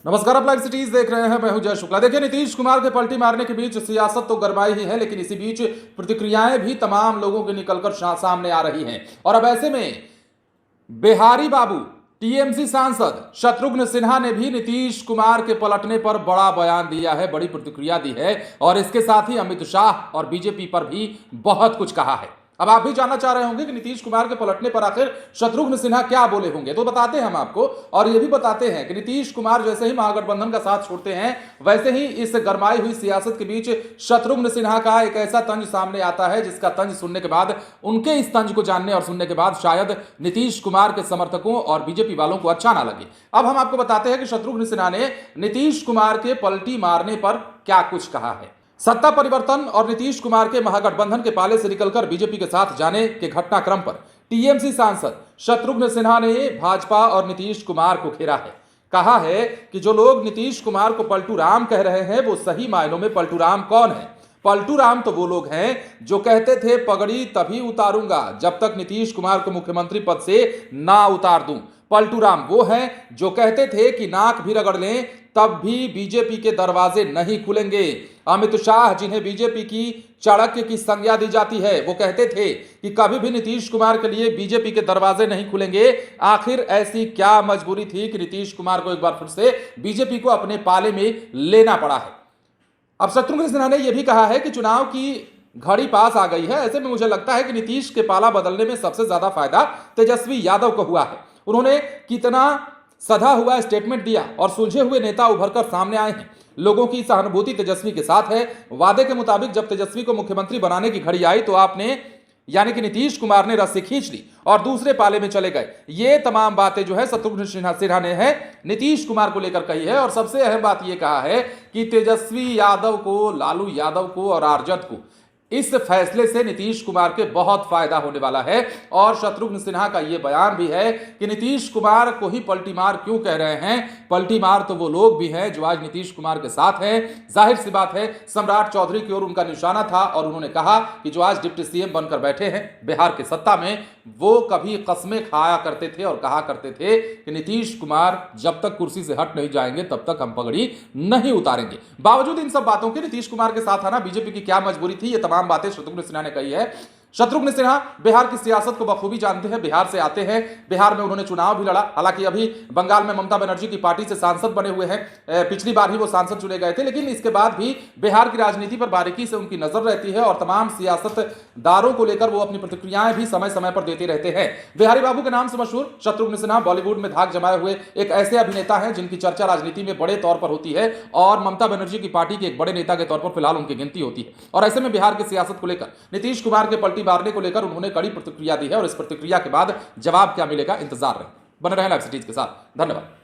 नमस्कार, आप live cities देख रहे हैं। मैं हूं जय शुक्ला। देखिए, नीतीश कुमार के पलटी मारने के बीच सियासत तो गरमाई ही है, लेकिन इसी बीच प्रतिक्रियाएं भी तमाम लोगों की निकलकर सामने आ रही हैं। और अब ऐसे में बिहारी बाबू टीएमसी सांसद शत्रुघ्न सिन्हा ने भी नीतीश कुमार के पलटने पर बड़ा बयान दिया है, बड़ी प्रतिक्रिया दी है और इसके साथ ही अमित शाह और बीजेपी पर भी बहुत कुछ कहा है। अब आप भी जानना चाह रहे होंगे कि नीतीश कुमार के पलटने पर आखिर शत्रुघ्न सिन्हा क्या बोले होंगे, तो बताते हैं हम आपको। और यह भी बताते हैं कि नीतीश कुमार जैसे ही महागठबंधन का साथ छोड़ते हैं, वैसे ही इस गरमाई हुई सियासत के बीच शत्रुघ्न सिन्हा का एक ऐसा तंज सामने आता है जिसका तंज सुनने के बाद, उनके इस तंज को जानने और सुनने के बाद शायद नीतीश कुमार के समर्थकों और बीजेपी वालों को अच्छा ना लगे। अब हम आपको बताते हैं कि शत्रुघ्न सिन्हा ने नीतीश कुमार के पलटी मारने पर क्या कुछ कहा है। सत्ता परिवर्तन और नीतीश कुमार के महागठबंधन के पाले से निकलकर बीजेपी के साथ जाने के घटनाक्रम पर टीएमसी सांसद शत्रुघ्न सिन्हा ने भाजपा और नीतीश कुमार को घेरा है। कहा है कि जो लोग नीतीश कुमार को पलटू राम कह रहे हैं, वो सही मायनों में पलटू राम कौन है? पलटू राम तो वो लोग हैं जो कहते थे पगड़ी तभी उतारूंगा जब तक नीतीश कुमार को मुख्यमंत्री पद से ना उतार दूं। पलटू राम वो हैं जो कहते थे कि नाक भी रगड़ लें तब भी बीजेपी के दरवाजे नहीं खुलेंगे। अमित शाह, जिन्हें बीजेपी की चाणक्य की संज्ञा दी जाती है, वो कहते थे कि कभी भी नीतीश कुमार के लिए बीजेपी के दरवाजे नहीं खुलेंगे। आखिर ऐसी क्या मजबूरी थी कि नीतीश कुमार को एक बार फिर से बीजेपी को अपने पाले में लेना पड़ा है? अब शत्रुघ्न सिन्हा ने यह भी कहा है कि चुनाव की घड़ी पास आ गई है, ऐसे में मुझे लगता है कि नीतीश के पाला बदलने में सबसे ज्यादा फायदा तेजस्वी यादव को हुआ है। उन्होंने कितना सधा हुआ स्टेटमेंट दिया और सुलझे हुए नेता उभरकर सामने आए हैं। लोगों की सहानुभूति तेजस्वी के साथ है। वादे के मुताबिक जब तेजस्वी को मुख्यमंत्री बनाने की घड़ी आई तो आपने यानी कि नीतीश कुमार ने रस्सी खींच ली और दूसरे पाले में चले गए। ये तमाम बातें जो है शत्रुघ्न सिन्हा ने है नीतीश कुमार को लेकर कही है। और सबसे अहम बात यह कहा है कि तेजस्वी यादव को, लालू यादव को और आरजेडी को इस फैसले से नीतीश कुमार के बहुत फायदा होने वाला है। और शत्रुघ्न सिन्हा का यह बयान भी है कि नीतीश कुमार को ही पलटी मार क्यों कह रहे हैं? पलटी मार तो वो लोग भी हैं जो आज नीतीश कुमार के साथ हैं। जाहिर सी बात है, सम्राट चौधरी की ओर उनका निशाना था और उन्होंने कहा कि जो आज डिप्टी सीएम बनकर बैठे हैं बिहार की सत्ता में, वो कभी कस्में खाया करते थे और कहा करते थे कि नीतीश कुमार जब तक कुर्सी से हट नहीं जाएंगे तब तक हम पगड़ी नहीं उतारेंगे। बावजूद इन सब बातों के नीतीश कुमार के साथ आना बीजेपी की क्या मजबूरी थी, ये तमाम बातें शत्रुघ्न सिन्हा ने कही है। शत्रुघ्न सिन्हा बिहार की सियासत को बखूबी जानते हैं, बिहार से आते हैं। बिहार में उन्होंने चुनाव भी लड़ा। हालांकि अभी बंगाल में ममता बनर्जी की पार्टी से सांसद बने हुए हैं। पिछली बार ही वो सांसद चुने गए थे, लेकिन इसके बाद भी बिहार की राजनीति पर बारीकी से उनकी नजर रहती है और तमाम सियासतदारों को लेकर वो अपनी प्रतिक्रियाएं भी समय समय पर देते रहते हैं। बिहारी बाबू के नाम से मशहूर शत्रुघ्न सिन्हा बॉलीवुड में धाक जमाए हुए एक ऐसे अभिनेता हैं जिनकी चर्चा राजनीति में बड़े तौर पर होती है और ममता बनर्जी की पार्टी के एक बड़े नेता के तौर पर फिलहाल उनकी गिनती होती है। और ऐसे में बिहार की सियासत को लेकर नीतीश कुमार के पलटी मारने को लेकर उन्होंने कड़ी प्रतिक्रिया दी है और इस प्रतिक्रिया के बाद जवाब क्या मिलेगा, इंतजार रहे। बने रहें लाइव सिटीज के साथ। धन्यवाद।